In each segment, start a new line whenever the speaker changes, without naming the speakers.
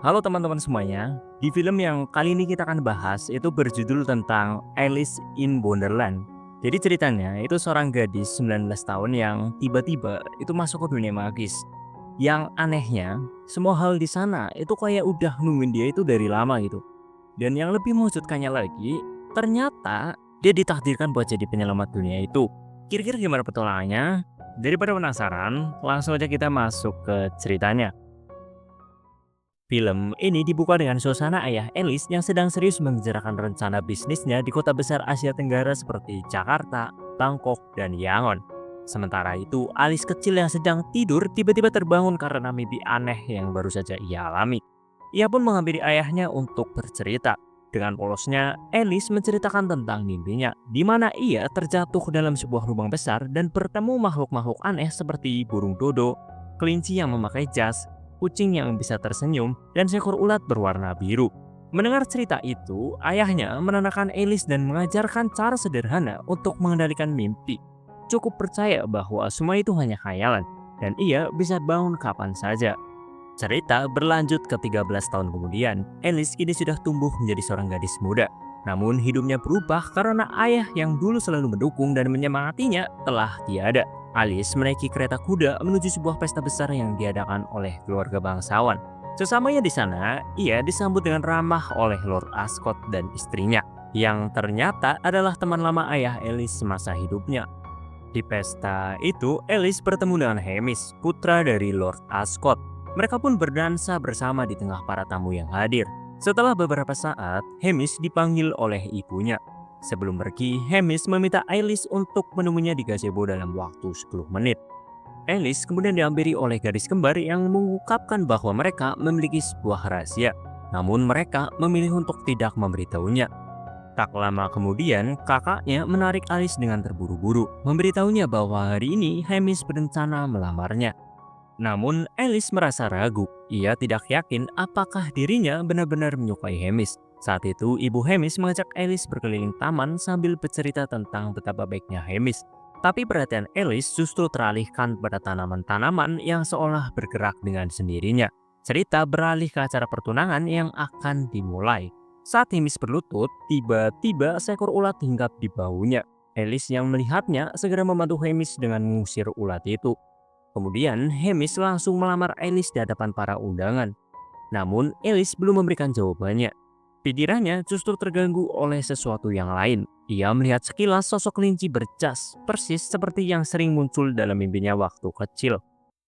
Halo teman-teman semuanya, di film yang kali ini kita akan bahas itu berjudul tentang Alice in Wonderland. Jadi ceritanya itu seorang gadis 19 tahun yang tiba-tiba itu masuk ke dunia magis. Yang anehnya, semua hal di sana itu kayak udah nungguin dia itu dari lama gitu. Dan yang lebih mengejutkannya lagi, ternyata dia ditakdirkan buat jadi penyelamat dunia itu. Kira-kira gimana petualangannya? Daripada penasaran, langsung aja kita masuk ke ceritanya. Film ini dibuka dengan suasana ayah Alice yang sedang serius membicarakan rencana bisnisnya di kota besar Asia Tenggara seperti Jakarta, Bangkok, dan Yangon. Sementara itu, Alice kecil yang sedang tidur tiba-tiba terbangun karena mimpi aneh yang baru saja ia alami. Ia pun menghampiri ayahnya untuk bercerita. Dengan polosnya, Alice menceritakan tentang mimpinya, di mana ia terjatuh dalam sebuah lubang besar dan bertemu makhluk-makhluk aneh seperti burung dodo, kelinci yang memakai jas, kucing yang bisa tersenyum, dan seekor ulat berwarna biru. Mendengar cerita itu, ayahnya menenangkan Alice dan mengajarkan cara sederhana untuk mengendalikan mimpi. Cukup percaya bahwa semua itu hanya khayalan, dan ia bisa bangun kapan saja. Cerita berlanjut ke 13 tahun kemudian, Alice kini sudah tumbuh menjadi seorang gadis muda. Namun hidupnya berubah karena ayah yang dulu selalu mendukung dan menyemangatinya telah tiada. Alice menaiki kereta kuda menuju sebuah pesta besar yang diadakan oleh keluarga bangsawan. Sesamanya di sana, ia disambut dengan ramah oleh Lord Ascot dan istrinya, yang ternyata adalah teman lama ayah Alice semasa hidupnya. Di pesta itu, Alice bertemu dengan Hamish, putra dari Lord Ascot. Mereka pun berdansa bersama di tengah para tamu yang hadir. Setelah beberapa saat, Hamish dipanggil oleh ibunya. Sebelum pergi, Hamish meminta Alice untuk menemuinya di gazebo dalam waktu 10 menit. Alice kemudian dihampiri oleh gadis kembar yang mengungkapkan bahwa mereka memiliki sebuah rahasia. Namun mereka memilih untuk tidak memberitahunya. Tak lama kemudian, kakaknya menarik Alice dengan terburu-buru, memberitahunya bahwa hari ini Hamish berencana melamarnya. Namun, Alice merasa ragu. Ia tidak yakin apakah dirinya benar-benar menyukai Hamish. Saat itu, ibu Hamish mengajak Alice berkeliling taman sambil bercerita tentang betapa baiknya Hamish. Tapi perhatian Alice justru teralihkan pada tanaman-tanaman yang seolah bergerak dengan sendirinya. Cerita beralih ke acara pertunangan yang akan dimulai. Saat Hamish berlutut, tiba-tiba seekor ulat hinggap di bahunya. Alice yang melihatnya segera membantu Hamish dengan mengusir ulat itu. Kemudian, Hamish langsung melamar Alice di hadapan para undangan. Namun, Alice belum memberikan jawabannya. Pikirannya justru terganggu oleh sesuatu yang lain. Ia melihat sekilas sosok kelinci berjas, persis seperti yang sering muncul dalam mimpinya waktu kecil.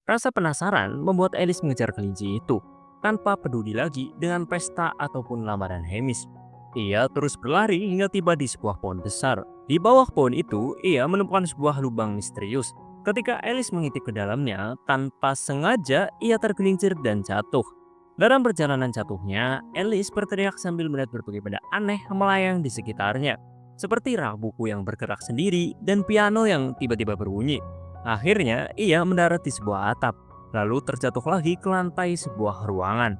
Rasa penasaran membuat Alice mengejar kelinci itu, tanpa peduli lagi dengan pesta ataupun lamaran Hamish. Ia terus berlari hingga tiba di sebuah pohon besar. Di bawah pohon itu, ia menemukan sebuah lubang misterius. Ketika Alice mengintip ke dalamnya, tanpa sengaja ia tergelincir dan jatuh. Dalam perjalanan jatuhnya, Alice berteriak sambil melihat berbagai benda aneh melayang di sekitarnya, seperti rak buku yang bergerak sendiri dan piano yang tiba-tiba berbunyi. Akhirnya, ia mendarat di sebuah atap, lalu terjatuh lagi ke lantai sebuah ruangan.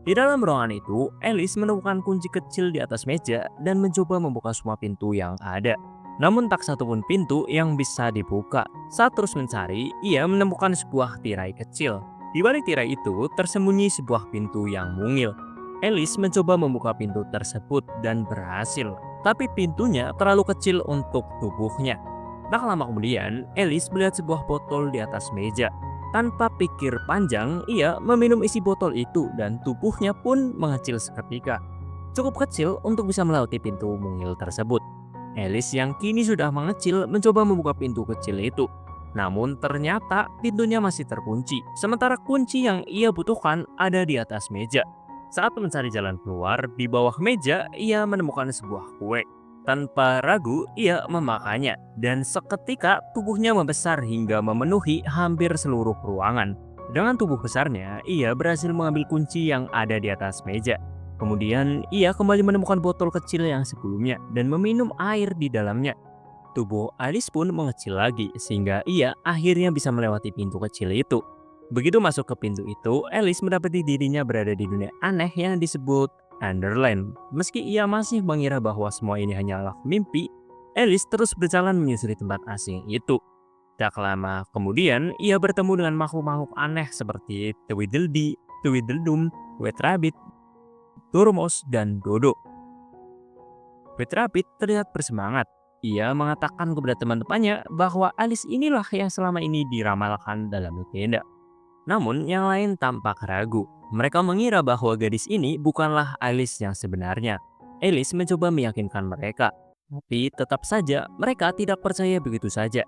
Di dalam ruangan itu, Alice menemukan kunci kecil di atas meja dan mencoba membuka semua pintu yang ada. Namun tak satupun pintu yang bisa dibuka. Saat terus mencari, ia menemukan sebuah tirai kecil. Di balik tirai itu tersembunyi sebuah pintu yang mungil. Alice mencoba membuka pintu tersebut dan berhasil. Tapi pintunya terlalu kecil untuk tubuhnya. Tak lama kemudian, Alice melihat sebuah botol di atas meja. Tanpa pikir panjang, ia meminum isi botol itu dan tubuhnya pun mengecil seketika. Cukup kecil untuk bisa melewati pintu mungil tersebut. Alice yang kini sudah mengecil mencoba membuka pintu kecil itu. Namun ternyata pintunya masih terkunci, sementara kunci yang ia butuhkan ada di atas meja. Saat mencari jalan keluar, di bawah meja ia menemukan sebuah kue. Tanpa ragu, ia memakannya, dan seketika tubuhnya membesar hingga memenuhi hampir seluruh ruangan. Dengan tubuh besarnya, ia berhasil mengambil kunci yang ada di atas meja. Kemudian, ia kembali menemukan botol kecil yang sebelumnya dan meminum air di dalamnya. Tubuh Alice pun mengecil lagi, sehingga ia akhirnya bisa melewati pintu kecil itu. Begitu masuk ke pintu itu, Alice mendapati dirinya berada di dunia aneh yang disebut Underland. Meski ia masih mengira bahwa semua ini hanyalah mimpi, Alice terus berjalan menyusuri tempat asing itu. Tak lama kemudian, ia bertemu dengan makhluk-makhluk aneh seperti Tweedledee, Tweedledum, White Rabbit, Dormouse, dan Dodo. White Rabbit terlihat bersemangat. Ia mengatakan kepada teman-temannya bahwa Alice inilah yang selama ini diramalkan dalam legenda. Namun yang lain tampak ragu. Mereka mengira bahwa gadis ini bukanlah Alice yang sebenarnya. Alice mencoba meyakinkan mereka, tapi tetap saja mereka tidak percaya begitu saja.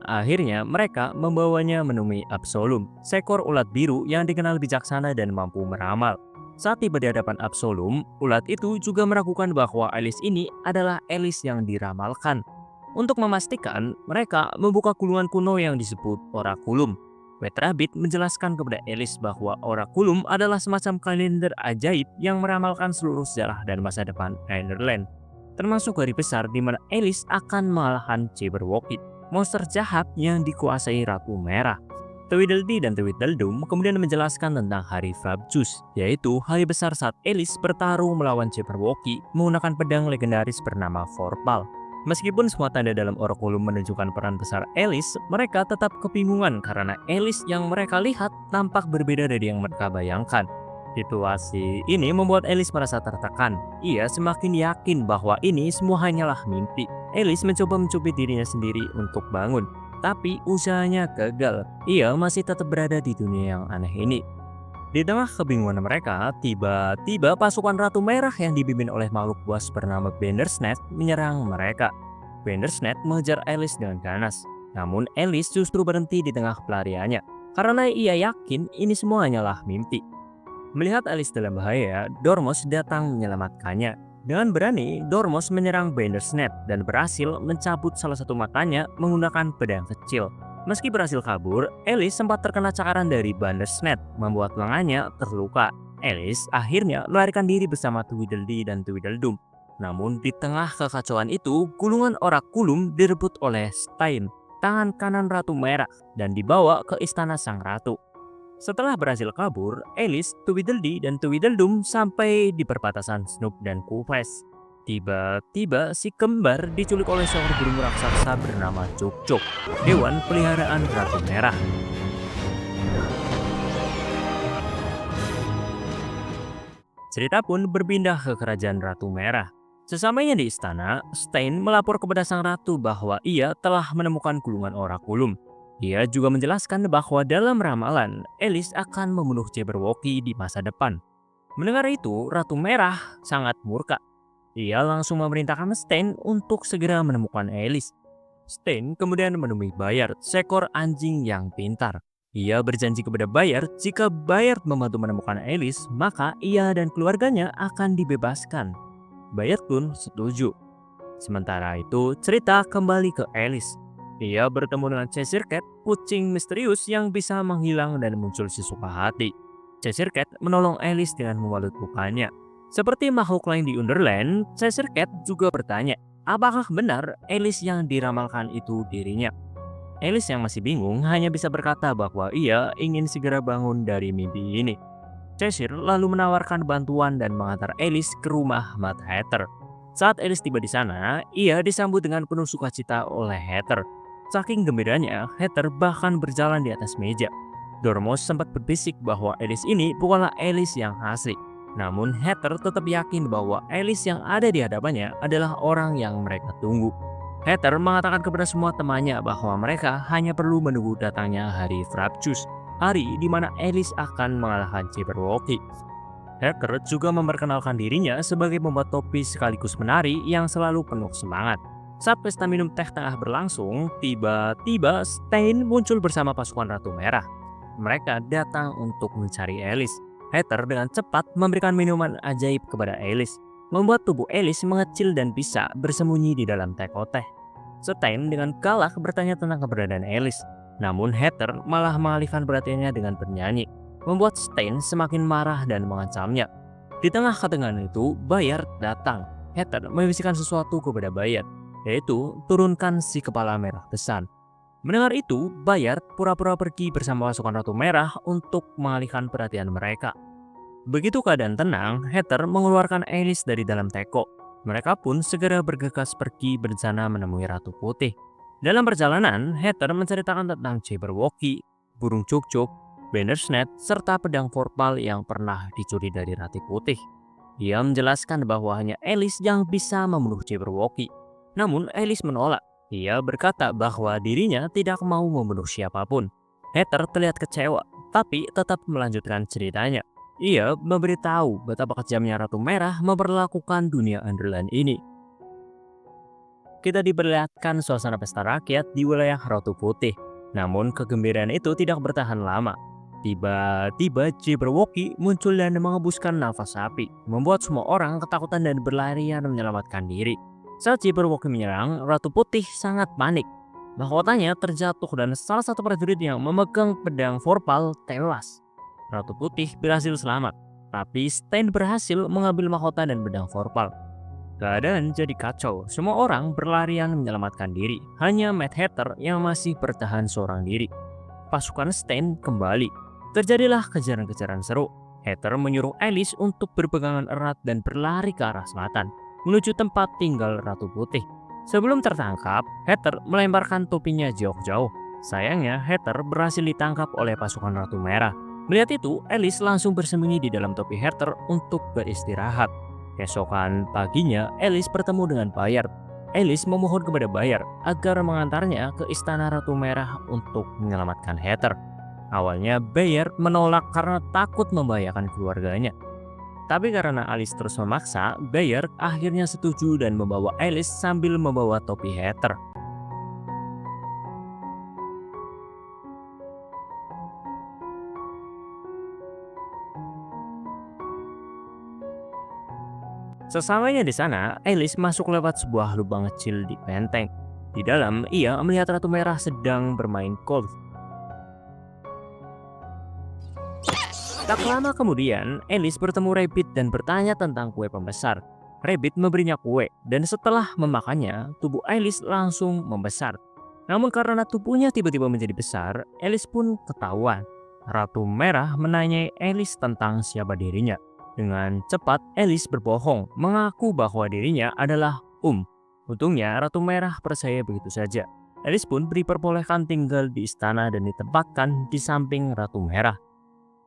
Akhirnya mereka membawanya menemui Absolum, seekor ulat biru yang dikenal bijaksana dan mampu meramal. Saat tiba di hadapan Absolum, ulat itu juga meragukan bahwa Alice ini adalah Alice yang diramalkan. Untuk memastikan, mereka membuka gulungan kuno yang disebut Oraculum. White Rabbit menjelaskan kepada Alice bahwa Oraculum adalah semacam kalender ajaib yang meramalkan seluruh sejarah dan masa depan Neverland, termasuk hari besar di mana Alice akan mengalahkan Jabberwocky, monster jahat yang dikuasai Ratu Merah. Tweedledee dan Tweedledum kemudian menjelaskan tentang hari Frabjous, yaitu hari besar saat Alice bertarung melawan Jabberwocky menggunakan pedang legendaris bernama Vorpal. Meskipun semua tanda dalam Oraculum menunjukkan peran besar Alice, mereka tetap kebingungan karena Alice yang mereka lihat tampak berbeda dari yang mereka bayangkan. Situasi ini membuat Alice merasa tertekan. Ia semakin yakin bahwa ini semua hanyalah mimpi. Alice mencoba mencubit dirinya sendiri untuk bangun, tapi usahanya gagal. Ia masih tetap berada di dunia yang aneh ini. Di tengah kebingungan mereka, tiba-tiba pasukan Ratu Merah yang dipimpin oleh makhluk buas bernama Bandersnatch menyerang mereka. Bandersnatch mengejar Alice dengan ganas. Namun Alice justru berhenti di tengah pelariannya, karena ia yakin ini semua hanyalah mimpi. Melihat Alice dalam bahaya, Dormouse datang menyelamatkannya. Dengan berani, Dormouse menyerang Bandersnatch dan berhasil mencabut salah satu matanya menggunakan pedang kecil. Meski berhasil kabur, Alice sempat terkena cakaran dari Bandersnatch, membuat lengannya terluka. Alice akhirnya melarikan diri bersama Tweedledee dan Tweedledum. Namun di tengah kekacauan itu, gulungan Oraculum direbut oleh Stein, tangan kanan Ratu Merah, dan dibawa ke istana sang ratu. Setelah berhasil kabur, Alice, Tweedledee, dan Tweedledum sampai di perbatasan Snoop dan Kufes. Tiba-tiba si kembar diculik oleh seorang burung raksasa bernama Cuk-Cuk, hewan peliharaan Ratu Merah. Cerita pun berpindah ke kerajaan Ratu Merah. Sesamanya di istana, Stein melapor kepada sang ratu bahwa ia telah menemukan gulungan Oraculum. Ia juga menjelaskan bahwa dalam ramalan, Alice akan membunuh Jabberwocky di masa depan. Mendengar itu, Ratu Merah sangat murka. Ia langsung memerintahkan Stein untuk segera menemukan Alice. Stein kemudian menemui Bayard, seekor anjing yang pintar. Ia berjanji kepada Bayard jika Bayard membantu menemukan Alice, maka ia dan keluarganya akan dibebaskan. Bayard pun setuju. Sementara itu, cerita kembali ke Alice. Ia bertemu dengan Cheshire Cat, kucing misterius yang bisa menghilang dan muncul sesuka hati. Cheshire Cat menolong Alice dengan membalut lukanya. Seperti makhluk lain di Underland, Cheshire Cat juga bertanya, apakah benar Alice yang diramalkan itu dirinya? Alice yang masih bingung hanya bisa berkata bahwa ia ingin segera bangun dari mimpi ini. Cheshire lalu menawarkan bantuan dan mengantar Alice ke rumah Mad Hatter. Saat Alice tiba di sana, ia disambut dengan penuh sukacita oleh Hatter. Saking gembiranya, Hatter bahkan berjalan di atas meja. Dormouse sempat berbisik bahwa Alice ini bukanlah Alice yang asli. Namun Hatter tetap yakin bahwa Alice yang ada di hadapannya adalah orang yang mereka tunggu. Hatter mengatakan kepada semua temannya bahwa mereka hanya perlu menunggu datangnya hari Frabjous, hari di mana Alice akan mengalahkan Jabberwocky. Hatter juga memperkenalkan dirinya sebagai pembuat topi sekaligus menari yang selalu penuh semangat. Saat pesta minum teh tengah berlangsung, tiba-tiba Stein muncul bersama pasukan Ratu Merah. Mereka datang untuk mencari Alice. Hatter dengan cepat memberikan minuman ajaib kepada Alice, membuat tubuh Alice mengecil dan bisa bersembunyi di dalam teko teh. Stein dengan galak bertanya tentang keberadaan Alice, namun Hatter malah mengalihkan perhatiannya dengan bernyanyi, membuat Stein semakin marah dan mengancamnya. Di tengah ketegangan itu, Bayard datang. Hatter membisikkan sesuatu kepada Bayard, yaitu turunkan si kepala merah besar. Mendengar itu, Bayard pura-pura pergi bersama pasukan Ratu Merah untuk mengalihkan perhatian mereka. Begitu keadaan tenang, Hatter mengeluarkan Alice dari dalam teko. Mereka pun segera bergegas pergi berencana menemui Ratu Putih. Dalam perjalanan, Hatter menceritakan tentang Jabberwocky, burung Cuk-Cuk, Bandersnatch, serta pedang Vorpal yang pernah dicuri dari Ratu Putih. Dia menjelaskan bahwa hanya Alice yang bisa membunuh Jabberwocky. Namun Alice menolak. Dia berkata bahwa dirinya tidak mau membunuh siapapun. Heather terlihat kecewa, tapi tetap melanjutkan ceritanya. Ia memberitahu betapa kejamnya Ratu Merah memperlakukan dunia Underland ini. Kita diperlihatkan suasana pesta rakyat di wilayah Ratu Putih. Namun kegembiraan itu tidak bertahan lama. Tiba-tiba Jabberwocky muncul dan mengembuskan nafas api, membuat semua orang ketakutan dan berlarian menyelamatkan diri. Saat Jabberwocky menyerang, Ratu Putih sangat panik. Mahkotanya terjatuh dan salah satu prajurit yang memegang pedang Vorpal tewas. Ratu Putih berhasil selamat, tapi Stain berhasil mengambil mahkota dan pedang Vorpal. Keadaan jadi kacau, semua orang berlarian menyelamatkan diri. Hanya Mad Hatter yang masih bertahan seorang diri. Pasukan Stain kembali. Terjadilah kejaran-kejaran seru. Hatter menyuruh Alice untuk berpegangan erat dan berlari ke arah selatan, menuju tempat tinggal Ratu Putih. Sebelum tertangkap, Hatter melemparkan topinya jauh-jauh. Sayangnya, Hatter berhasil ditangkap oleh pasukan Ratu Merah. Melihat itu, Alice langsung bersembunyi di dalam topi Hatter untuk beristirahat. Keesokan paginya, Alice bertemu dengan Bayard. Alice memohon kepada Bayard agar mengantarnya ke istana Ratu Merah untuk menyelamatkan Hatter. Awalnya Bayard menolak karena takut membahayakan keluarganya. Tapi karena Alice terus memaksa, Bayard akhirnya setuju dan membawa Alice sambil membawa topi Hatter. Sesamanya di sana, Alice masuk lewat sebuah lubang kecil di benteng. Di dalam, ia melihat Ratu Merah sedang bermain golf. Tak lama kemudian, Alice bertemu Rabbit dan bertanya tentang kue pembesar. Rabbit memberinya kue, dan setelah memakannya, tubuh Alice langsung membesar. Namun karena tubuhnya tiba-tiba menjadi besar, Alice pun ketahuan. Ratu Merah menanyai Alice tentang siapa dirinya. Dengan cepat, Alice berbohong, mengaku bahwa dirinya adalah Untungnya, Ratu Merah percaya begitu saja. Alice pun diperbolehkan tinggal di istana dan ditempatkan di samping Ratu Merah.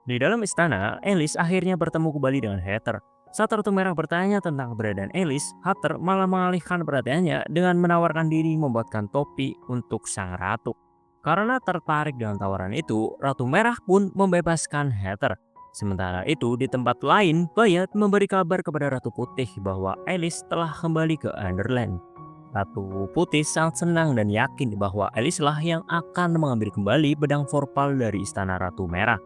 Di dalam istana, Alice akhirnya bertemu kembali dengan Hatter. Saat Ratu Merah bertanya tentang keberadaan Alice, Hatter malah mengalihkan perhatiannya dengan menawarkan diri membuatkan topi untuk sang ratu. Karena tertarik dengan tawaran itu, Ratu Merah pun membebaskan Hatter. Sementara itu, di tempat lain, Bayard memberi kabar kepada Ratu Putih bahwa Alice telah kembali ke Underland. Ratu Putih sangat senang dan yakin bahwa Alice lah yang akan mengambil kembali pedang Vorpal dari istana Ratu Merah.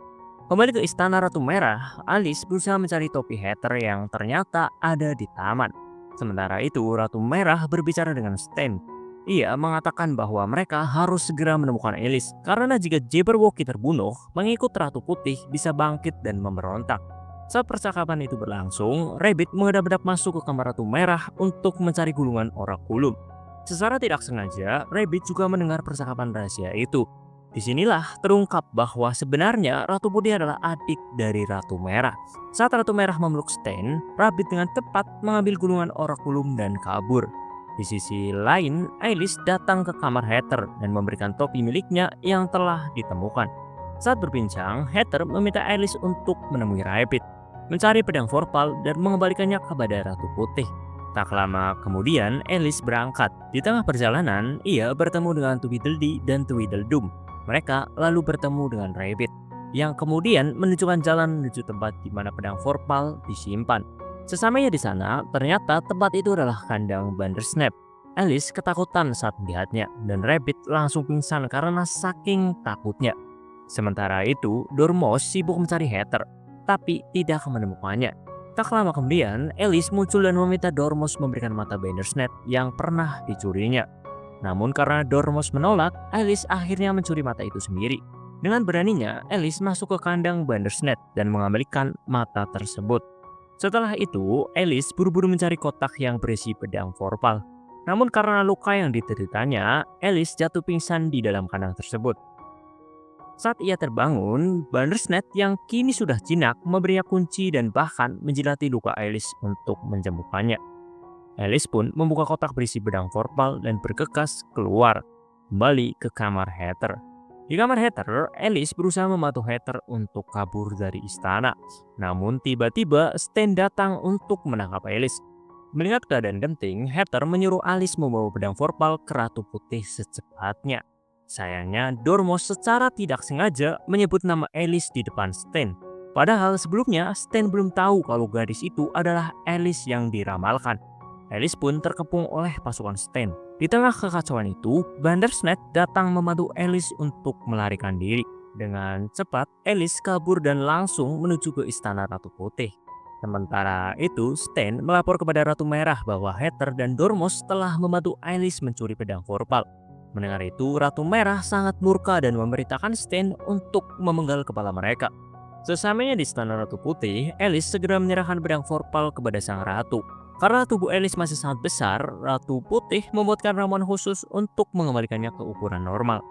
Kembali ke istana Ratu Merah, Alice berusaha mencari topi Hatter yang ternyata ada di taman. Sementara itu, Ratu Merah berbicara dengan Stain. Ia mengatakan bahwa mereka harus segera menemukan Alice, karena jika Jabberwocky terbunuh, pengikut Ratu Putih bisa bangkit dan memberontak. Saat percakapan itu berlangsung, Rabbit menghadap-hadap masuk ke kamar Ratu Merah untuk mencari gulungan Oraculum. Secara tidak sengaja, Rabbit juga mendengar percakapan rahasia itu. Disinilah terungkap bahwa sebenarnya Ratu Putih adalah adik dari Ratu Merah. Saat Ratu Merah memeluk Stain, Rabbit dengan cepat mengambil gulungan Oraculum dan kabur. Di sisi lain, Alice datang ke kamar Hatter dan memberikan topi miliknya yang telah ditemukan. Saat berbincang, Hatter meminta Alice untuk menemui Rabbit, mencari pedang Vorpal dan mengembalikannya kepada Ratu Putih. Tak lama kemudian, Alice berangkat. Di tengah perjalanan, ia bertemu dengan Tweedledee dan Tweedledum. Mereka lalu bertemu dengan Rabbit, yang kemudian menunjukkan jalan menuju tempat di mana pedang Vorpal disimpan. Sesamanya di sana, ternyata tempat itu adalah kandang Bandersnatch. Alice ketakutan saat melihatnya, dan Rabbit langsung pingsan karena saking takutnya. Sementara itu, Dormouse sibuk mencari Hatter, tapi tidak menemukannya. Tak lama kemudian, Alice muncul dan meminta Dormouse memberikan mata Bandersnatch yang pernah dicurinya. Namun karena Dormouse menolak, Alice akhirnya mencuri mata itu sendiri. Dengan beraninya, Alice masuk ke kandang Bandersnatch dan mengembalikan mata tersebut. Setelah itu, Alice buru-buru mencari kotak yang berisi pedang Vorpal. Namun karena luka yang dideritanya, Alice jatuh pingsan di dalam kandang tersebut. Saat ia terbangun, Bandersnatch yang kini sudah jinak memberinya kunci dan bahkan menjilati luka Alice untuk menyembuhkannya. Alice pun membuka kotak berisi pedang Vorpal dan bergegas keluar, kembali ke kamar Hatter. Di kamar Heather, Alice berusaha membantu Heather untuk kabur dari istana. Namun tiba-tiba Stan datang untuk menangkap Alice. Melihat keadaan genting, Heather menyuruh Alice membawa pedang Vorpal ke Ratu Putih secepatnya. Sayangnya, Dormos secara tidak sengaja menyebut nama Alice di depan Stan. Padahal sebelumnya Stan belum tahu kalau gadis itu adalah Alice yang diramalkan. Alice pun terkepung oleh pasukan Stan. Di tengah kekacauan itu, Bandersnatch datang membantu Alice untuk melarikan diri. Dengan cepat, Alice kabur dan langsung menuju ke istana Ratu Putih. Sementara itu, Stan melapor kepada Ratu Merah bahwa Heather dan Dormos telah membantu Alice mencuri pedang Vorpal. Mendengar itu, Ratu Merah sangat murka dan memerintahkan Stan untuk memenggal kepala mereka. Sesamanya di istana Ratu Putih, Alice segera menyerahkan pedang Vorpal kepada sang ratu. Karena tubuh Alice masih sangat besar, Ratu Putih membuatkan ramuan khusus untuk mengembalikannya ke ukuran normal.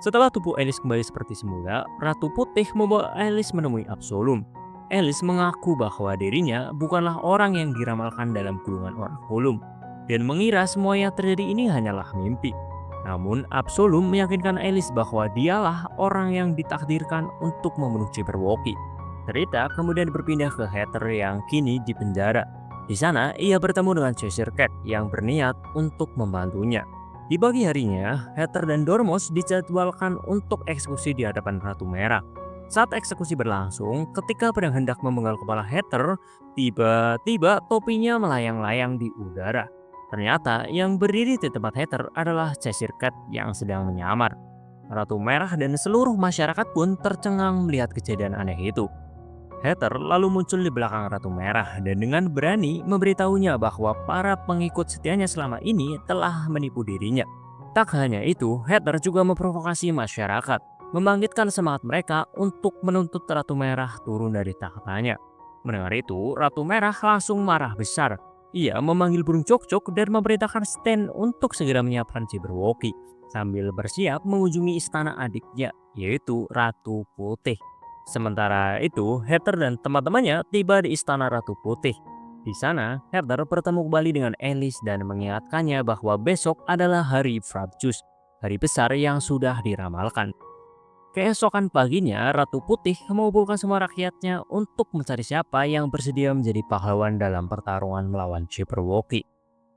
Setelah tubuh Alice kembali seperti semula, Ratu Putih membawa Alice menemui Absolum. Alice mengaku bahwa dirinya bukanlah orang yang diramalkan dalam gulungan Orakulum, dan mengira semua yang terjadi ini hanyalah mimpi. Namun Absolum meyakinkan Alice bahwa dialah orang yang ditakdirkan untuk membunuh Jabberwocky. Cerita kemudian berpindah ke Heather yang kini di penjara. Di sana, ia bertemu dengan Cheshire Cat yang berniat untuk membantunya. Di pagi harinya, Heather dan Dormos dijadwalkan untuk eksekusi di hadapan Ratu Merah. Saat eksekusi berlangsung, ketika pedang hendak memenggal kepala Heather, tiba-tiba topinya melayang-layang di udara. Ternyata yang berdiri di tempat Heather adalah Cheshire Cat yang sedang menyamar. Ratu Merah dan seluruh masyarakat pun tercengang melihat kejadian aneh itu. Heather lalu muncul di belakang Ratu Merah dan dengan berani memberitahunya bahwa para pengikut setianya selama ini telah menipu dirinya. Tak hanya itu, Heather juga memprovokasi masyarakat, membangkitkan semangat mereka untuk menuntut Ratu Merah turun dari tahtanya. Mendengar itu, Ratu Merah langsung marah besar. Ia memanggil burung cok-cok dan memerintahkan Stan untuk segera menyiapkan Jabberwocky sambil bersiap mengunjungi istana adiknya, yaitu Ratu Putih. Sementara itu, Heather dan teman-temannya tiba di istana Ratu Putih. Di sana, Heather bertemu kembali dengan Alice dan mengingatkannya bahwa besok adalah hari Frabjus, hari besar yang sudah diramalkan. Keesokan paginya, Ratu Putih mengumpulkan semua rakyatnya untuk mencari siapa yang bersedia menjadi pahlawan dalam pertarungan melawan Jabberwocky.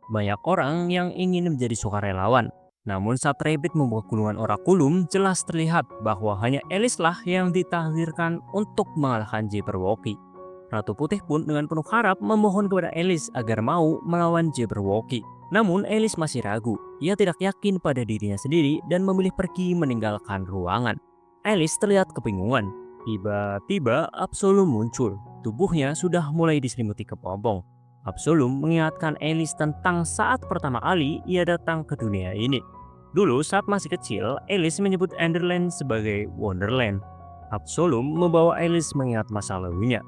Banyak orang yang ingin menjadi sukarelawan. Namun saat Rabbit membuka gulungan Orakulum, jelas terlihat bahwa hanya Alice lah yang ditakdirkan untuk mengalahkan Jabberwocky. Ratu Putih pun dengan penuh harap memohon kepada Alice agar mau melawan Jabberwocky. Namun Alice masih ragu, ia tidak yakin pada dirinya sendiri dan memilih pergi meninggalkan ruangan. Alice terlihat kebingungan. Tiba-tiba Absolum muncul, tubuhnya sudah mulai diselimuti kepompong. Absolum mengingatkan Alice tentang saat pertama kali ia datang ke dunia ini. Dulu saat masih kecil, Alice menyebut Enderland sebagai Wonderland. Absolum membawa Alice mengingat masa lalunya.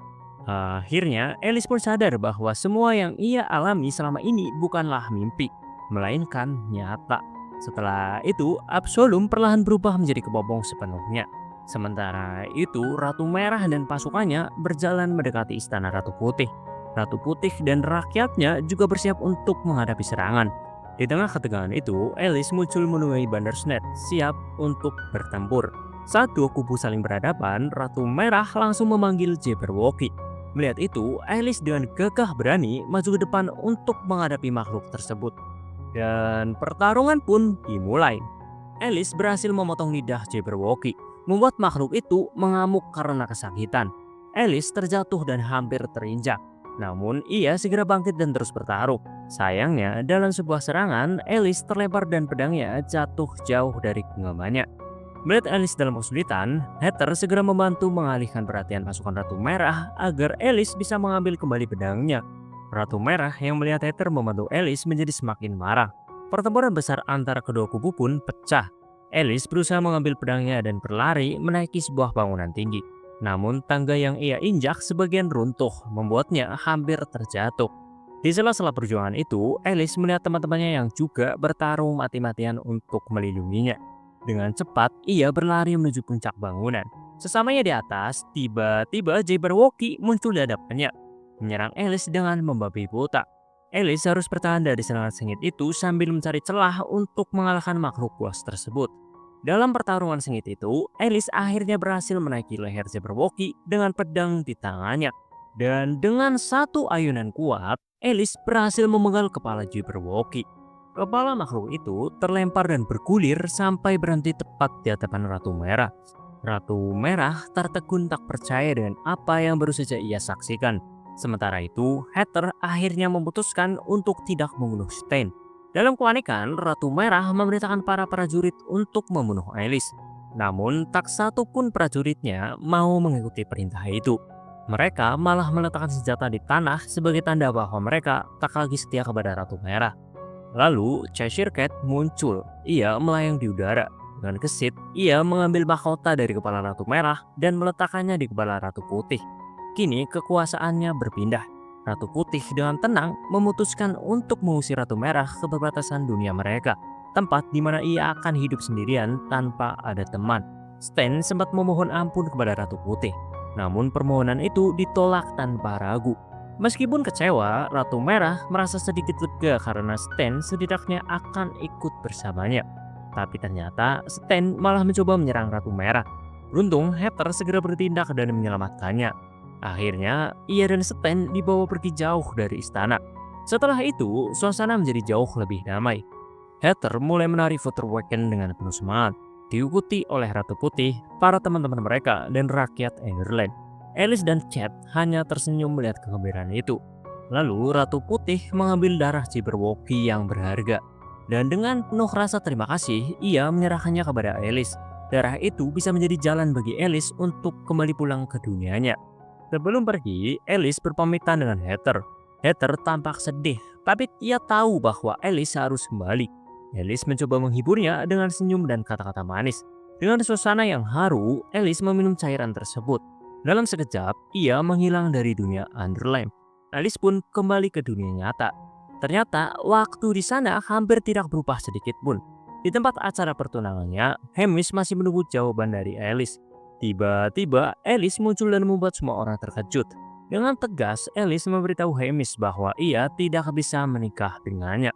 Akhirnya, Alice pun sadar bahwa semua yang ia alami selama ini bukanlah mimpi, melainkan nyata. Setelah itu, Absolum perlahan berubah menjadi kepompong sepenuhnya. Sementara itu, Ratu Merah dan pasukannya berjalan mendekati istana Ratu Putih. Ratu Putih dan rakyatnya juga bersiap untuk menghadapi serangan. Di tengah ketegangan itu, Alice muncul menemui Bandersnatch siap untuk bertempur. Saat dua kubu saling berhadapan, Ratu Merah langsung memanggil Jabberwocky. Melihat itu, Alice dengan gagah berani maju ke depan untuk menghadapi makhluk tersebut. Dan pertarungan pun dimulai. Alice berhasil memotong lidah Jabberwocky, membuat makhluk itu mengamuk karena kesakitan. Alice terjatuh dan hampir terinjak. Namun ia segera bangkit dan terus bertarung. Sayangnya dalam sebuah serangan, Alice terlempar dan pedangnya jatuh jauh dari genggamannya. Melihat Alice dalam kesulitan, Heather segera membantu mengalihkan perhatian pasukan Ratu Merah agar Alice bisa mengambil kembali pedangnya. Ratu Merah yang melihat Heather membantu Alice menjadi semakin marah. Pertempuran besar antara kedua kubu pun pecah. Alice berusaha mengambil pedangnya dan berlari menaiki sebuah bangunan tinggi. Namun tangga yang ia injak sebagian runtuh, membuatnya hampir terjatuh. Di sela-sela perjuangan itu, Alice melihat teman-temannya yang juga bertarung mati-matian untuk melindunginya. Dengan cepat, ia berlari menuju puncak bangunan. Sesamanya di atas, tiba-tiba Jabberwocky muncul di hadapannya, menyerang Alice dengan membabi buta. Alice harus bertahan dari serangan sengit itu sambil mencari celah untuk mengalahkan makhluk buas tersebut. Dalam pertarungan sengit itu, Alice akhirnya berhasil menaiki leher Jabberwocky dengan pedang di tangannya. Dan dengan satu ayunan kuat, Alice berhasil memenggal kepala Jabberwocky. Kepala makhluk itu terlempar dan bergulir sampai berhenti tepat di hadapan Ratu Merah. Ratu Merah tertegun tak percaya dengan apa yang baru saja ia saksikan. Sementara itu, Heather akhirnya memutuskan untuk tidak membunuh Stein. Dalam kepanikan, Ratu Merah memerintahkan para prajurit untuk membunuh Alice. Namun, tak satu pun prajuritnya mau mengikuti perintah itu. Mereka malah meletakkan senjata di tanah sebagai tanda bahwa mereka tak lagi setia kepada Ratu Merah. Lalu, Cheshire Cat muncul. Ia melayang di udara. Dengan gesit, ia mengambil mahkota dari kepala Ratu Merah dan meletakkannya di kepala Ratu Putih. Kini kekuasaannya berpindah. Ratu Putih dengan tenang memutuskan untuk mengusir Ratu Merah ke perbatasan dunia mereka, tempat di mana ia akan hidup sendirian tanpa ada teman. Stan sempat memohon ampun kepada Ratu Putih, namun permohonan itu ditolak tanpa ragu. Meskipun kecewa, Ratu Merah merasa sedikit lega karena Stan setidaknya akan ikut bersamanya. Tapi ternyata Stan malah mencoba menyerang Ratu Merah. Beruntung, Heather segera bertindak dan menyelamatkannya. Akhirnya, ia dan Stan dibawa pergi jauh dari istana. Setelah itu, suasana menjadi jauh lebih damai. Heather mulai menari Futterwaken dengan penuh semangat, diikuti oleh Ratu Putih, para teman-teman mereka, dan rakyat Enderland. Alice dan Chad hanya tersenyum melihat kegembiraan itu. Lalu Ratu Putih mengambil darah Jabberwocky yang berharga. Dan dengan penuh rasa terima kasih, ia menyerahkannya kepada Alice. Darah itu bisa menjadi jalan bagi Alice untuk kembali pulang ke dunianya. Sebelum pergi, Alice berpamitan dengan Heather. Heather tampak sedih, tapi ia tahu bahwa Alice harus kembali. Alice mencoba menghiburnya dengan senyum dan kata-kata manis. Dengan suasana yang haru, Alice meminum cairan tersebut. Dalam sekejap, ia menghilang dari dunia Underland. Alice pun kembali ke dunia nyata. Ternyata, waktu di sana hampir tidak berubah sedikit pun. Di tempat acara pertunangannya, Hamish masih menunggu jawaban dari Alice. Tiba-tiba, Alice muncul dan membuat semua orang terkejut. Dengan tegas, Alice memberitahu Hamish bahwa ia tidak bisa menikah dengannya.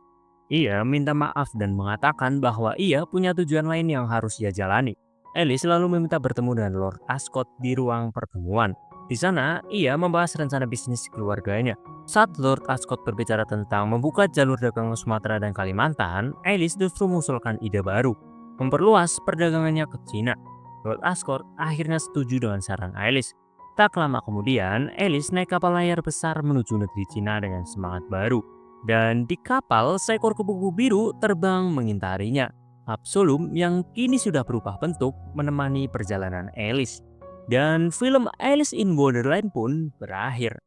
Ia minta maaf dan mengatakan bahwa ia punya tujuan lain yang harus ia jalani. Alice lalu meminta bertemu dengan Lord Ascot di ruang pertemuan. Di sana, ia membahas rencana bisnis keluarganya. Saat Lord Ascot berbicara tentang membuka jalur dagang Sumatera dan Kalimantan, Alice justru mengusulkan ide baru, memperluas perdagangannya ke Cina. Lord Ascot akhirnya setuju dengan saran Alice. Tak lama kemudian, Alice naik kapal layar besar menuju negeri Cina dengan semangat baru. Dan di kapal, seekor kupu-kupu biru terbang mengintarinya. Absolum yang kini sudah berubah bentuk menemani perjalanan Alice. Dan film Alice in Wonderland pun berakhir.